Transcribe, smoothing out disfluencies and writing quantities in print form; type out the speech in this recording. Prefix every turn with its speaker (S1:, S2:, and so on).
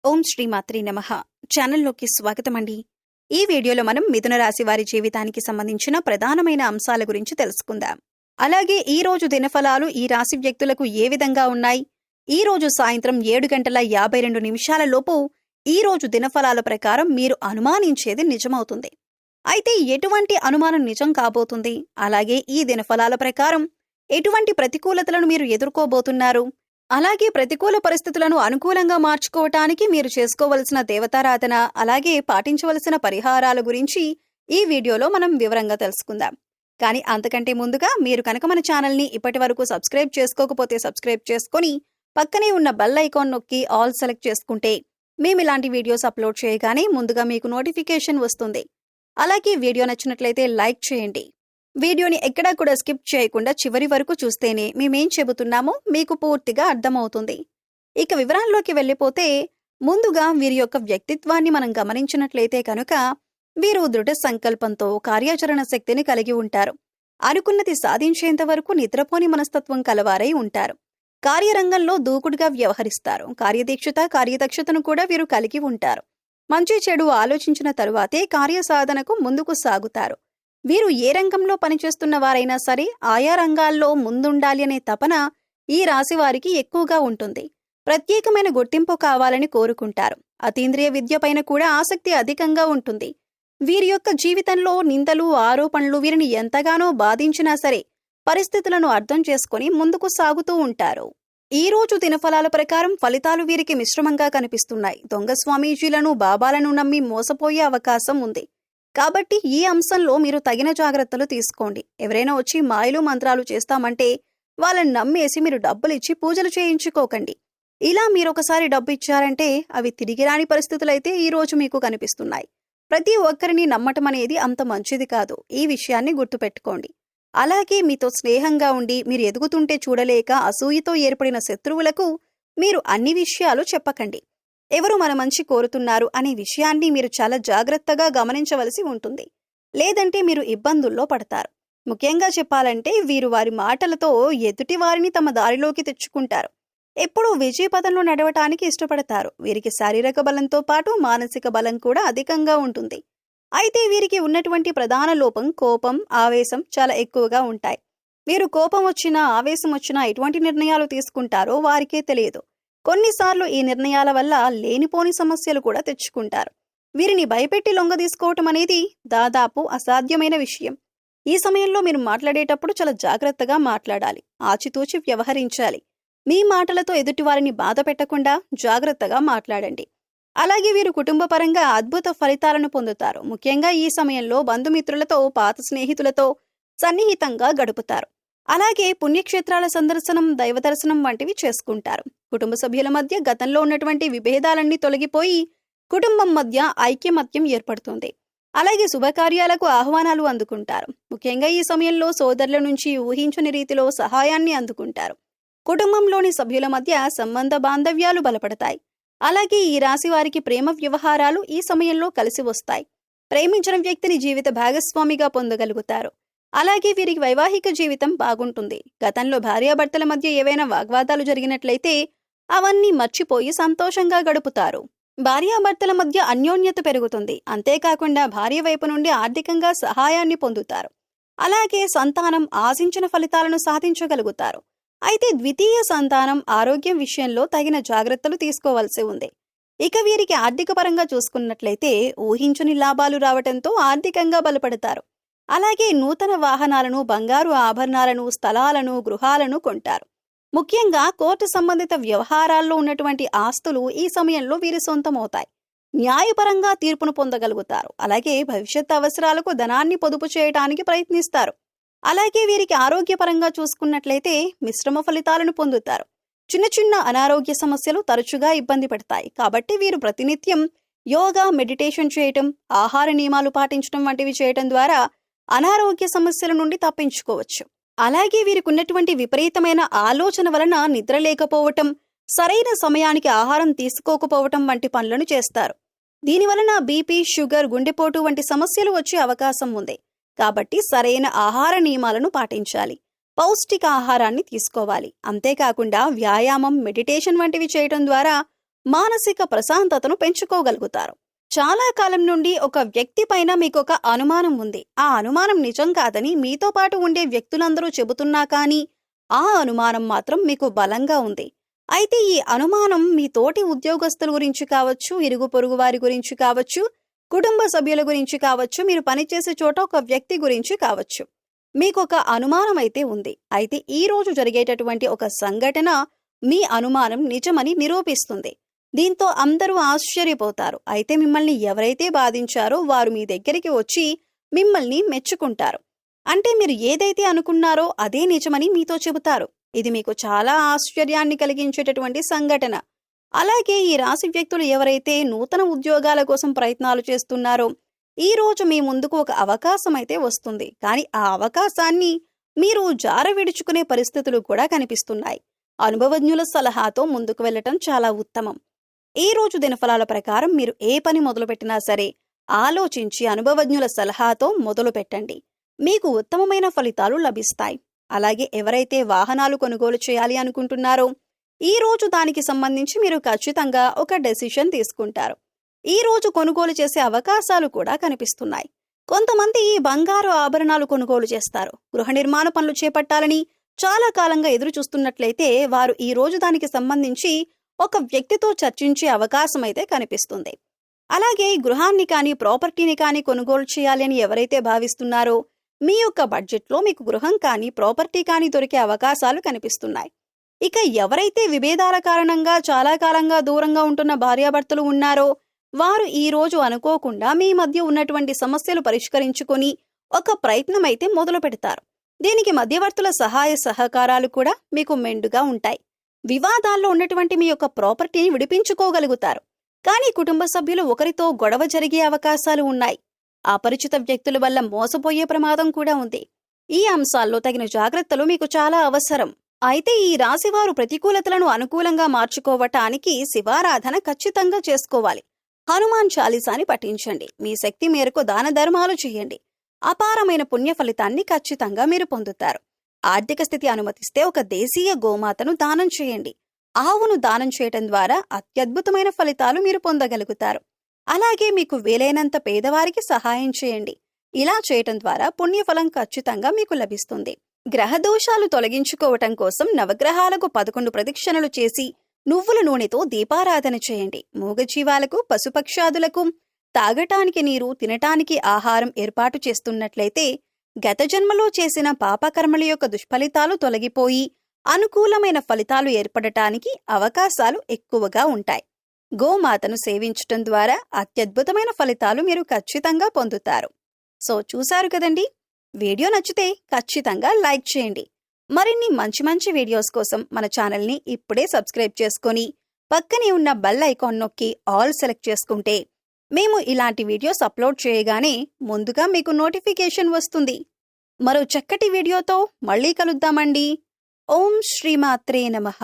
S1: ఓం శ్రీమాత్రే నమః. ఛానల్లోకి స్వాగతమండి. ఈ వీడియోలో మనం మిథున రాశి వారి జీవితానికి సంబంధించిన ప్రధానమైన అంశాల గురించి తెలుసుకుందాం. అలాగే ఈ రోజు దినఫలాలు ఈ రాశి వ్యక్తులకు ఏ విధంగా ఉన్నాయి, ఈ రోజు సాయంత్రం 7:52 లోపు ఈ రోజు దినఫలాల ప్రకారం మీరు అనుమానించేది నిజమవుతుంది. అయితే ఎటువంటి అనుమానం నిజం కాబోతుంది, అలాగే ఈ దినఫలాల ప్రకారం ఎటువంటి ప్రతికూలతలను మీరు ఎదుర్కోబోతున్నారు, అలాగే ప్రతికూల పరిస్థితులను అనుకూలంగా మార్చుకోవటానికి మీరు చేసుకోవలసిన దేవతారాధన, అలాగే పాటించవలసిన పరిహారాల గురించి ఈ వీడియోలో మనం వివరంగా తెలుసుకుందాం. కానీ అంతకంటే ముందుగా మీరు కనుక మన ఛానల్ని ఇప్పటి వరకు సబ్స్క్రైబ్ చేసుకోకపోతే సబ్స్క్రైబ్ చేసుకొని పక్కనే ఉన్న బెల్ ఐకాన్ నొక్కి ఆల్ సెలెక్ట్ చేసుకుంటే మేము ఇలాంటి వీడియోస్ అప్లోడ్ చేయగానే ముందుగా మీకు నోటిఫికేషన్ వస్తుంది. అలాగే వీడియో నచ్చినట్లయితే లైక్ చేయండి. వీడియోని ఎక్కడా కూడా స్కిప్ చేయకుండా చివరి వరకు చూస్తేనే మేమేం చెబుతున్నామో మీకు పూర్తిగా అర్థమవుతుంది. ఇక వివరాల్లోకి వెళ్ళిపోతే ముందుగా వీరి యొక్క వ్యక్తిత్వాన్ని మనం గమనించినట్లయితే కనుక వీరు దృఢ సంకల్పంతో కార్యాచరణ శక్తిని కలిగి ఉంటారు. అనుకున్నది సాధించేంత వరకు నిద్రపోని మనస్తత్వం కలవారై ఉంటారు. కార్యరంగంలో దూకుడుగా వ్యవహరిస్తారు. కార్యదీక్షత, కార్యదక్షతను కూడా వీరు కలిగి ఉంటారు. మంచి చెడు ఆలోచించిన తరువాతే కార్యసాధనకు ముందుకు సాగుతారు. వీరు ఏ రంగంలో పనిచేస్తున్న వారైనా సరే ఆయా రంగాల్లో ముందుండాలి అనే తపన ఈ రాశి వారికి ఎక్కువగా ఉంటుంది. ప్రత్యేకమైన గుర్తింపు కావాలని కోరుకుంటారు. అతీంద్రియ విద్య పైన కూడా ఆసక్తి అధికంగా ఉంటుంది. వీరి యొక్క జీవితంలో నిందలు, ఆరోపణలు వీరిని ఎంతగానో బాధించినా సరే పరిస్థితులను అర్థం చేసుకుని ముందుకు సాగుతూ ఉంటారు. ఈ రోజు దినఫలాల ప్రకారం ఫలితాలు వీరికి మిశ్రమంగా కనిపిస్తున్నాయి. దొంగ స్వామీజీలను, బాబాలను నమ్మి మోసపోయే అవకాశం ఉంది. కాబట్టి ఈ అంశంలో మీరు తగిన జాగ్రత్తలు తీసుకోండి. ఎవరైనా వచ్చి మాయలు మంత్రాలు చేస్తామంటే వాళ్ళని నమ్మేసి మీరు డబ్బులిచ్చి పూజలు చేయించుకోకండి. ఇలా మీరొకసారి డబ్బు ఇచ్చారంటే అవి తిరిగి రాని పరిస్థితులైతే ఈ రోజు మీకు కనిపిస్తున్నాయి. ప్రతి ఒక్కరిని నమ్మటం అనేది అంత మంచిది కాదు. ఈ విషయాన్ని గుర్తుపెట్టుకోండి. అలాగే మీతో స్నేహంగా ఉండి మీరు ఎదుగుతుంటే చూడలేక అసూయతో ఏర్పడిన శత్రువులకు మీరు అన్ని విషయాలు చెప్పకండి. ఎవరు మన మంచి కోరుతున్నారు అనే విషయాన్ని మీరు చాలా జాగ్రత్తగా గమనించవలసి ఉంటుంది. లేదంటే మీరు ఇబ్బందుల్లో పడతారు. ముఖ్యంగా చెప్పాలంటే వీరు వారి మాటలతో ఎదుటి వారిని తమ దారిలోకి తెచ్చుకుంటారు. ఎప్పుడూ విజయపథంలో నడవటానికి ఇష్టపడతారు. వీరికి శారీరక బలంతో పాటు మానసిక బలం కూడా అధికంగా ఉంటుంది. అయితే వీరికి ఉన్నటువంటి ప్రధాన లోపం కోపం, ఆవేశం చాలా ఎక్కువగా ఉంటాయి. వీరు కోపం వచ్చినా, ఆవేశం వచ్చినా ఎటువంటి నిర్ణయాలు తీసుకుంటారో వారికే తెలియదు. కొన్నిసార్లు ఈ నిర్ణయాల వల్ల లేనిపోని సమస్యలు కూడా తెచ్చుకుంటారు. వీరిని భయపెట్టి లొంగదీసుకోవటం అనేది దాదాపు అసాధ్యమైన విషయం. ఈ సమయంలో మీరు మాట్లాడేటప్పుడు చాలా జాగ్రత్తగా మాట్లాడాలి. ఆచితూచి వ్యవహరించాలి. మీ మాటలతో ఎదుటివారిని బాధ పెట్టకుండా జాగ్రత్తగా మాట్లాడండి. అలాగే వీరు కుటుంబపరంగా అద్భుత ఫలితాలను పొందుతారు. ముఖ్యంగా ఈ సమయంలో బంధుమిత్రులతో, పాత స్నేహితులతో సన్నిహితంగా గడుపుతారు. అలాగే పుణ్యక్షేత్రాల సందర్శనం, దైవ దర్శనం వంటివి చేసుకుంటారు. కుటుంబ సభ్యుల మధ్య గతంలో ఉన్నటువంటి విభేదాలన్నీ తొలగిపోయి కుటుంబం మధ్య ఐక్యమత్యం ఏర్పడుతుంది. అలాగే శుభకార్యాలకు ఆహ్వానాలు అందుకుంటారు. ముఖ్యంగా ఈ సమయంలో సోదరుల నుంచి ఊహించని రీతిలో సహాయాన్ని అందుకుంటారు. కుటుంబంలోని సభ్యుల మధ్య సంబంధ బాంధవ్యాలు బలపడతాయి. అలాగే ఈ రాశి వారికి ప్రేమ వ్యవహారాలు ఈ సమయంలో కలిసి వస్తాయి. ప్రేమించిన వ్యక్తిని జీవిత భాగస్వామిగా పొందగలుగుతారు. అలాగే వీరికి వైవాహిక జీవితం బాగుంటుంది. గతంలో భార్యాభర్తల మధ్య ఏవైనా వాగ్వాదాలు జరిగినట్లయితే అవన్నీ మర్చిపోయి సంతోషంగా గడుపుతారు. భార్యాభర్తల మధ్య అన్యోన్యత పెరుగుతుంది. అంతేకాకుండా భార్య వైపు నుండి ఆర్థికంగా సహాయాన్ని పొందుతారు. అలాగే సంతానం ఆశించిన ఫలితాలను సాధించగలుగుతారు. అయితే ద్వితీయ సంతానం ఆరోగ్యం విషయంలో తగిన జాగ్రత్తలు తీసుకోవాల్సి ఉంది. ఇక వీరికి ఆర్థిక పరంగా చూసుకున్నట్లయితే ఊహించని లాభాలు రావటంతో ఆర్థికంగా బలపడతారు. అలాగే నూతన వాహనాలను, బంగారు ఆభరణాలను, స్థలాలను, గృహాలను కొంటారు. ముఖ్యంగా కోర్టు సంబంధిత వ్యవహారాల్లో ఉన్నటువంటి ఆస్తులు ఈ సమయంలో వీరి సొంతమవుతాయి. న్యాయపరంగా తీర్పును పొందగలుగుతారు. అలాగే భవిష్యత్ అవసరాలకు ధనాన్ని పొదుపు చేయడానికి ప్రయత్నిస్తారు. అలాగే వీరికి ఆరోగ్యపరంగా చూసుకున్నట్లయితే మిశ్రమ ఫలితాలను పొందుతారు. చిన్న చిన్న అనారోగ్య సమస్యలు తరచుగా ఇబ్బంది పెడతాయి. కాబట్టి వీరు ప్రతినిత్యం యోగా, మెడిటేషన్ చేయటం, ఆహార నియమాలు పాటించడం వంటివి చేయటం ద్వారా అనారోగ్య సమస్యల నుండి తప్పించుకోవచ్చు. అలాగే వీరికి ఉన్నటువంటి విపరీతమైన ఆలోచన వలన నిద్ర లేకపోవటం, సరైన సమయానికి ఆహారం తీసుకోకపోవటం వంటి పనులను చేస్తారు. దీనివలన బీపీ, షుగర్, గుండెపోటు వంటి సమస్యలు వచ్చే అవకాశం ఉంది. కాబట్టి సరైన ఆహార నియమాలను పాటించాలి. పౌష్టిక ఆహారాన్ని తీసుకోవాలి. అంతేకాకుండా వ్యాయామం, మెడిటేషన్ వంటివి చేయటం ద్వారా మానసిక ప్రశాంతతను పెంచుకోగలుగుతారు. చాలా కాలం నుండి ఒక వ్యక్తి పైన మీకొక అనుమానం ఉంది. ఆ అనుమానం నిజం కాదని మీతో పాటు ఉండే వ్యక్తులందరూ చెబుతున్నా కానీ ఆ అనుమానం మాత్రం మీకు బలంగా ఉంది. అయితే ఈ అనుమానం మీ తోటి ఉద్యోగస్తుల గురించి కావచ్చు, ఇరుగు పొరుగు వారి గురించి కావచ్చు, కుటుంబ సభ్యుల గురించి కావచ్చు, మీరు పనిచేసే చోట ఒక వ్యక్తి గురించి కావచ్చు. మీకొక అనుమానం అయితే ఉంది. అయితే ఈ రోజు జరిగేటటువంటి ఒక సంఘటన మీ అనుమానం నిజమని నిరూపిస్తుంది. దీంతో అందరూ ఆశ్చర్యపోతారు. అయితే మిమ్మల్ని ఎవరైతే బాధించారో వారు మీ దగ్గరికి వచ్చి మిమ్మల్ని మెచ్చుకుంటారు. అంటే మీరు ఏదైతే అనుకున్నారో అదే నిజమని మీతో చెబుతారు. ఇది మీకు చాలా ఆశ్చర్యాన్ని కలిగించేటటువంటి సంఘటన. అలాగే ఈ రాశి వ్యక్తులు ఎవరైతే నూతన ఉద్యోగాల కోసం ప్రయత్నాలు చేస్తున్నారో ఈ రోజు మీ ముందుకు ఒక అవకాశం అయితే వస్తుంది. కానీ ఆ అవకాశాన్ని మీరు జార విడుచుకునే పరిస్థితులు కూడా కనిపిస్తున్నాయి. అనుభవజ్ఞుల సలహాతో ముందుకు వెళ్ళటం చాలా ఉత్తమం. ఈ రోజు దినఫలాల ప్రకారం మీరు ఏ పని మొదలుపెట్టినా సరే ఆలోచించి అనుభవజ్ఞుల సలహాతో మొదలు పెట్టండి. మీకు ఉత్తమమైన ఫలితాలు లభిస్తాయి. అలాగే ఎవరైతే వాహనాలు కొనుగోలు చేయాలి అనుకుంటున్నారో ఈ రోజు దానికి సంబంధించి మీరు ఖచ్చితంగా ఒక డెసిషన్ తీసుకుంటారు. ఈ రోజు కొనుగోలు చేసే అవకాశాలు కూడా కనిపిస్తున్నాయి. కొంతమంది బంగారు ఆభరణాలు కొనుగోలు చేస్తారు. గృహ నిర్మాణ పనులు చేపట్టాలని చాలా కాలంగా ఎదురు చూస్తున్నట్లయితే వారు ఈ రోజు దానికి సంబంధించి ఒక వ్యక్తితో చర్చించే అవకాశం అయితే కనిపిస్తుంది. అలాగే గృహాన్ని కానీ ప్రాపర్టీని కానీ కొనుగోలు చేయాలి అని ఎవరైతే భావిస్తున్నారో మీ యొక్క బడ్జెట్లో మీకు గృహం కానీ ప్రాపర్టీ కానీ దొరికే అవకాశాలు కనిపిస్తున్నాయి. ఇక ఎవరైతే విభేదాల కారణంగా చాలా కాలంగా దూరంగా ఉంటున్న భార్యాభర్తలు ఉన్నారో వారు ఈ రోజు అనుకోకుండా మీ మధ్య ఉన్నటువంటి సమస్యలు పరిష్కరించుకొని ఒక ప్రయత్నం అయితే మొదలు పెడతారు. దీనికి మధ్యవర్తుల సహాయ సహకారాలు కూడా మీకు మెండుగా ఉంటాయి. వివాదాల్లో ఉన్నటువంటి మీ యొక్క ప్రాపర్టీని విడిపించుకోగలుగుతారు. కానీ కుటుంబ సభ్యులు ఒకరితో గొడవ జరిగే అవకాశాలు ఉన్నాయి. అపరిచిత వ్యక్తుల వల్ల మోసపోయే ప్రమాదం కూడా ఉంది. ఈ అంశాల్లో తగిన జాగ్రత్తలు మీకు చాలా అవసరం. అయితే ఈ రాశివారు ప్రతికూలతలను అనుకూలంగా మార్చుకోవటానికి శివారాధన ఖచ్చితంగా చేసుకోవాలి. హనుమాన్ చాలీసాని పఠించండి. మీ శక్తి మేరకు దాన ధర్మాలు చేయండి. అపారమైన పుణ్య ఫలితాన్ని ఖచ్చితంగా మీరు పొందుతారు. ఆర్థిక స్థితి అనుమతిస్తే ఒక దేశీయ గోమాతను దానం చేయండి. ఆవును దానం చేయటం ద్వారా అత్యద్భుతమైన ఫలితాలు మీరు పొందగలుగుతారు. అలాగే మీకు వీలైనంత పేదవారికి సహాయం చేయండి. ఇలా చేయటం ద్వారా పుణ్యఫలం ఖచ్చితంగా మీకు లభిస్తుంది. గ్రహదోషాలు తొలగించుకోవటం కోసం నవగ్రహాలకు 11 ప్రదక్షిణలు చేసి నువ్వుల నూనెతో దీపారాధన చేయండి. మూగజీవాలకు, పశుపక్షాదులకు తాగటానికి నీరు, తినటానికి ఆహారం ఏర్పాటు చేస్తున్నట్లయితే గత జన్మలో చేసిన పాపకర్మల యొక్క దుష్ఫలితాలు తొలగిపోయి అనుకూలమైన ఫలితాలు ఏర్పడటానికి అవకాశాలు ఎక్కువగా ఉంటాయి. గోమాతను సేవించటం ద్వారా అత్యద్భుతమైన ఫలితాలు మీరు ఖచ్చితంగా పొందుతారు. సో చూశారు కదండి. వీడియో నచ్చితే ఖచ్చితంగా లైక్ చేయండి. మరిన్ని మంచి వీడియోస్ కోసం మన ఛానల్ని ఇప్పుడే సబ్స్క్రైబ్ చేసుకొని పక్కనే ఉన్న బెల్ ఐకాన్ నొక్కి ఆల్ సెలెక్ట్ చేసుకుంటే మేము ఇలాంటి వీడియోస్ అప్లోడ్ చేయగానే ముందుగా మీకు నోటిఫికేషన్ వస్తుంది. మరో చక్కటి వీడియోతో మళ్ళీ కలుద్దామండి. ఓం శ్రీమాత్రే నమః.